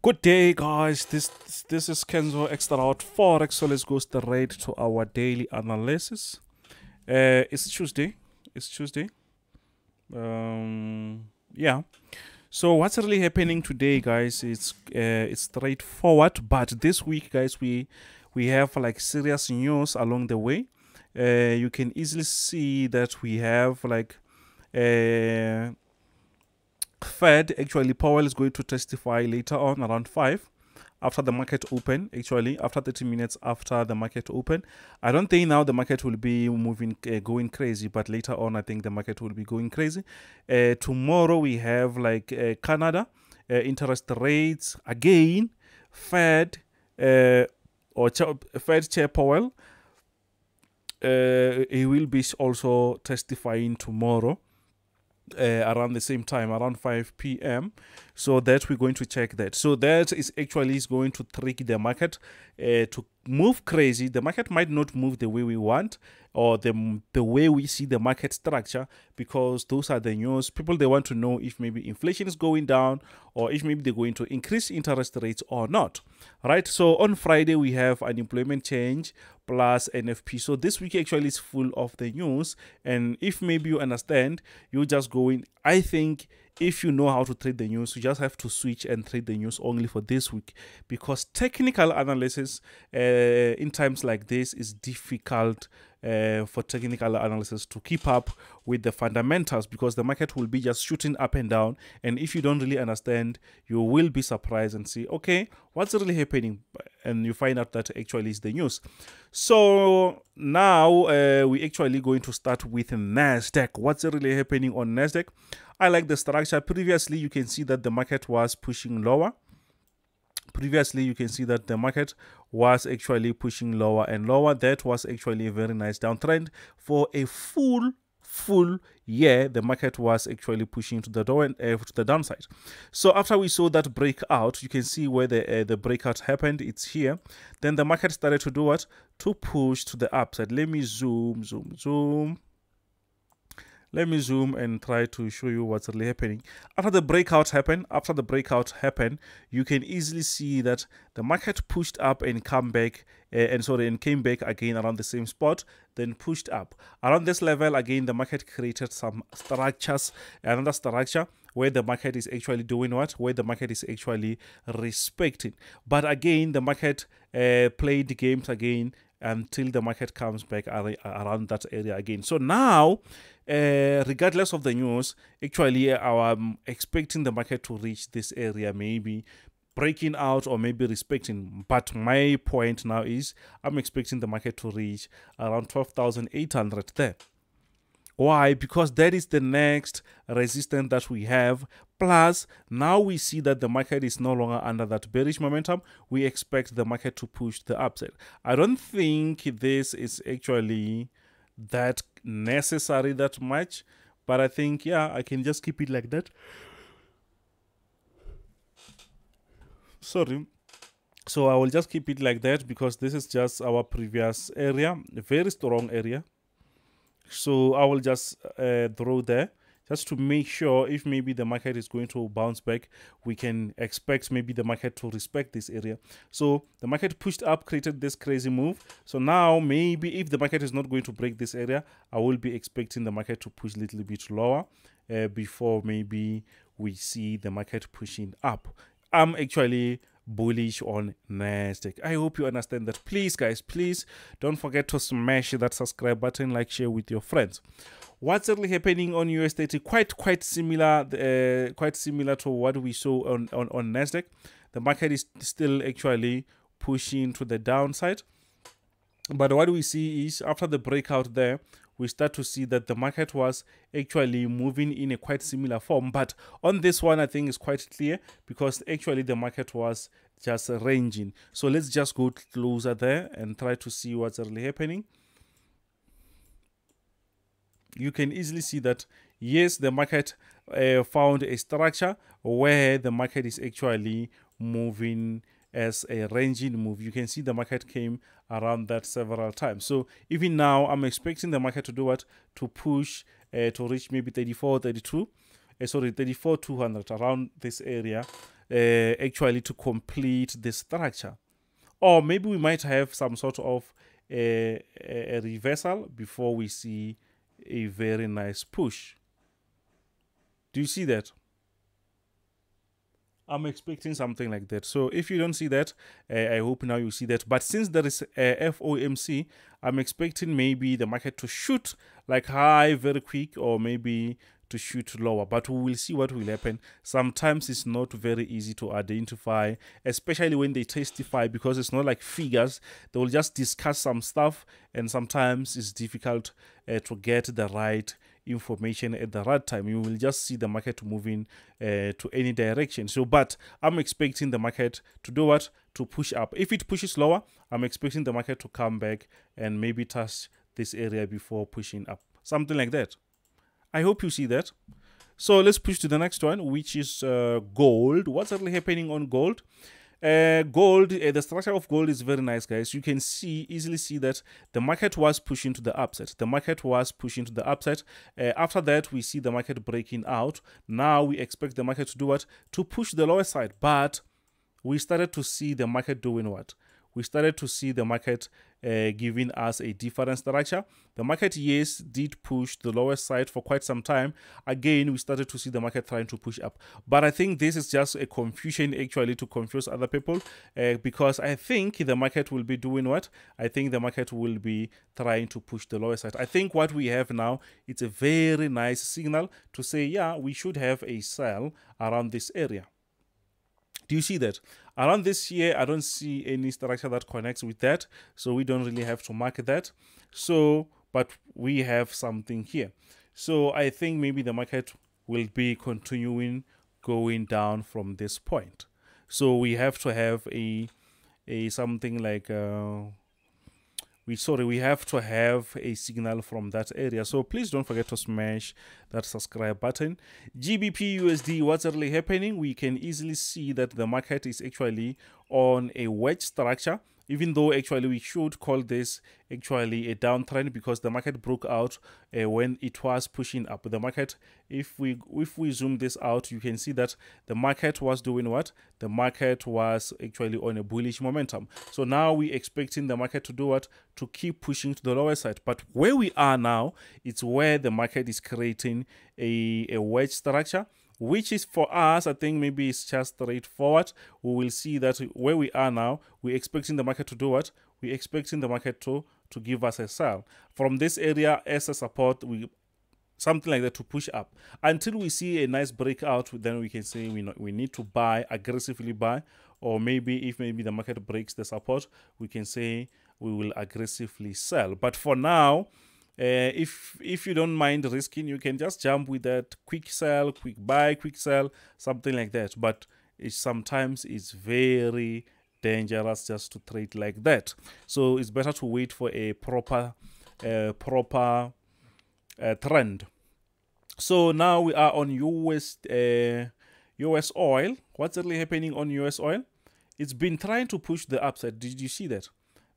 Good day, guys. This is Kenzo Xtrahot Forex. So let's go straight to our daily analysis. It's Tuesday. It's Tuesday. Yeah. So what's really happening today, guys? It's straightforward. But this week, guys, we have like serious news along the way. You can easily see that we have like Fed, actually Powell is going to testify later on around 5 after the market open, actually after 30 minutes after the market open. I don't think now the market will be moving going crazy, but later on I think the market will be going crazy. Tomorrow we have like Canada interest rates again. Fed Fed Chair Powell, he will be also testifying tomorrow around the same time, around 5 p.m. So that we're going to check that. So that is actually is going to trick the market to move crazy. The market might not move the way we want, or the way we see the market structure, because those are the news. People, they want to know if maybe inflation is going down, or if maybe they're going to increase interest rates or not, right? So on Friday we have unemployment change plus NFP. So this week actually is full of the news, and if maybe you understand, you just go in. I think if you know how to trade the news, you just have to switch and trade the news only for this week, because technical analysis in times like this is difficult for technical analysis to keep up with the fundamentals, because the market will be just shooting up and down, and if you don't really understand, you will be surprised and see, okay, what's really happening, and you find out that actually is the news. So now we're actually going to start with NASDAQ. What's really happening on NASDAQ? I like the structure. Previously you can see that the market was pushing lower. Previously you can see that the market was actually pushing lower and lower. That was actually a very nice downtrend. For a full year, the market was actually pushing to the downside. So after we saw that breakout, you can see where the breakout happened. It's here. Then the market started to do what? To push to the upside. Let me zoom. Let me zoom and try to show you what's really happening. After the breakout happened, you can easily see that the market pushed up and came back again around the same spot, then pushed up. Around this level again, the market created some structures, another structure where the market is actually doing what? Where the market is actually respecting. But again, the market played games again until the market comes back around that area again. So now, regardless of the news, actually I'm expecting the market to reach this area, maybe breaking out or maybe respecting. But my point now is I'm expecting the market to reach around 12,800 there. Why? Because that is the next resistance that we have. Plus, now we see that the market is no longer under that bearish momentum. We expect the market to push the upside. I don't think this is actually that necessary that much, but I think, yeah, I can just keep it like that. Sorry. So I will just keep it like that, because this is just our previous area, a very strong area. So I will just throw there, just to make sure if maybe the market is going to bounce back, we can expect maybe the market to respect this area. So the market pushed up, created this crazy move. So now maybe if the market is not going to break this area, I will be expecting the market to push a little bit lower before maybe we see the market pushing up. I'm actually bullish on NASDAQ. I hope you understand that. Please, guys, please don't forget to smash that subscribe button, like, share with your friends. What's really happening on US30? Quite similar to what we saw on NASDAQ. The market is still actually pushing to the downside. But what we see is after the breakout there, we start to see that the market was actually moving in a quite similar form. But on this one, I think it's quite clear, because actually the market was just ranging. So let's just go closer there and try to see what's really happening. You can easily see that, yes, the market found a structure where the market is actually moving as a ranging move. You can see the market came around that several times. So even now, I'm expecting the market to do what? To push to reach maybe 34, 32. 34,200 around this area. actually to complete the structure. Or maybe we might have some sort of a reversal before we see a very nice push. Do you see that? I'm expecting something like that. So if you don't see that, I hope now you see that. But since there is FOMC, I'm expecting maybe the market to shoot like high very quick, or maybe to shoot lower. But we will see what will happen. Sometimes it's not very easy to identify, especially when they testify, because it's not like figures. They will just discuss some stuff, and sometimes it's difficult to get the right information at the right time. You will just see the market moving to any direction. So, but I'm expecting the market to do what? To push up. If it pushes lower, I'm expecting the market to come back and maybe touch this area before pushing up. Something like that. I hope you see that. So let's push to the next one, which is gold. What's really happening on gold? Gold, the structure of gold is very nice, guys. You can easily see that the market was pushing to the upside. The market was pushing to the upside. After that, we see the market breaking out. Now we expect the market to do what? To push the lower side. But we started to see the market doing what? We started to see the market giving us a different structure. The market, yes, did push the lower side for quite some time. Again, we started to see the market trying to push up. But I think this is just a confusion, actually, to confuse other people, because I think the market will be doing what? I think the market will be trying to push the lower side. I think what we have now, it's a very nice signal to say, yeah, we should have a sell around this area. Do you see that? Around this here, I don't see any structure that connects with that. So we don't really have to mark that. So, but we have something here. So I think maybe the market will be continuing going down from this point. So we have to have a something like we have to have a signal from that area. So please don't forget to smash that subscribe button. GBPUSD, what's really happening? We can easily see that the market is actually on a wedge structure, even though actually we should call this actually a downtrend, because the market broke out when it was pushing up. The market, if we zoom this out, you can see that the market was doing what? The market was actually on a bullish momentum. So now we're expecting the market to do what? To keep pushing to the lower side. But where we are now, it's where the market is creating a wedge structure, which is for us, I think maybe it's just straightforward. We will see that where we are now, we're expecting the market to do what? We're expecting the market to give us a sell. From this area as a support, something like that, to push up. Until we see a nice breakout, then we can say we need to buy, aggressively buy. Or maybe if maybe the market breaks the support, we can say we will aggressively sell. But for now, if you don't mind risking, you can just jump with that quick sell, quick buy, quick sell, something like that. But sometimes it's very dangerous just to trade like that. So it's better to wait for a proper trend. So now we are on US oil. What's really happening on US oil? It's been trying to push the upside. Did you see that?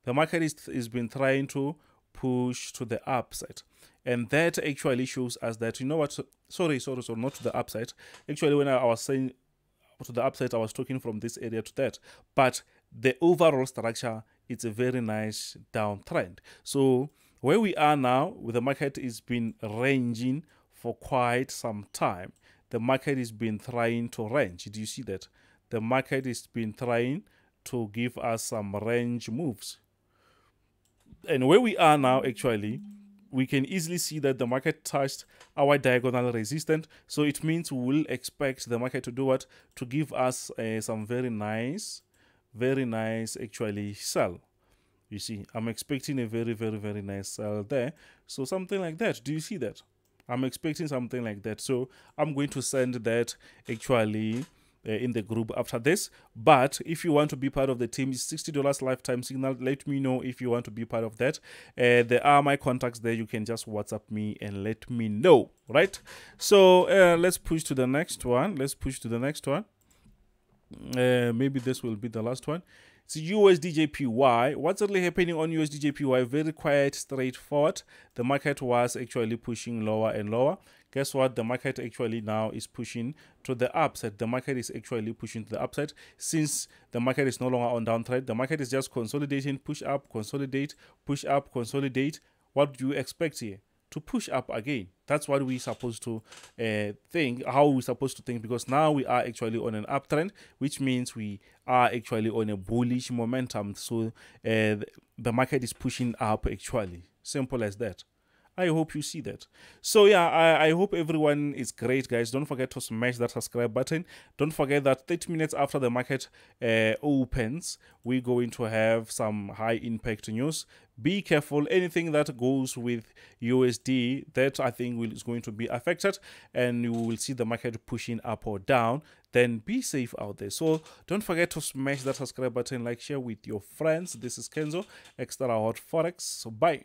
The market is been trying to push to the upside, and that actually shows us that, you know what, sorry, not to the upside. Actually, when I was saying to the upside, I was talking from this area to that, but the overall structure, it's a very nice downtrend. So where we are now, with the market is been ranging for quite some time. The market has been trying to range. Do you see that? The market has been trying to give us some range moves. And where we are now, actually, we can easily see that the market touched our diagonal resistance. So it means we will expect the market to do what? To give us some very nice actually sell. You see, I'm expecting a very nice sell there. So something like that. Do you see that? I'm expecting something like that. So I'm going to send that actually in the group after this. But if you want to be part of the team, it's $60 lifetime signal. Let me know if you want to be part of that. There are my contacts there. You can just WhatsApp me and let me know, right? So let's push to the next one. Maybe this will be the last one. It's USDJPY. What's really happening on USDJPY? Very quiet, straightforward. The market was actually pushing lower and lower. guess what? The market actually now is pushing to the upside. The market is actually pushing to the upside since the market is no longer on downtrend. The market is just consolidating, push up, consolidate, push up, consolidate. What do you expect here? To push up again. That's what we're supposed to think, how we're supposed to think, because now we are actually on an uptrend, which means we are actually on a bullish momentum. So the market is pushing up actually. Simple as that. I hope you see that. So yeah, I hope everyone is great, guys. Don't forget to smash that subscribe button. Don't forget that 30 minutes after the market opens, we're going to have some high impact news. Be careful. Anything that goes with USD, that I think is going to be affected, and you will see the market pushing up or down. Then be safe out there. So don't forget to smash that subscribe button, like, share with your friends. This is Kenzo, Xtrahot Forex. So bye.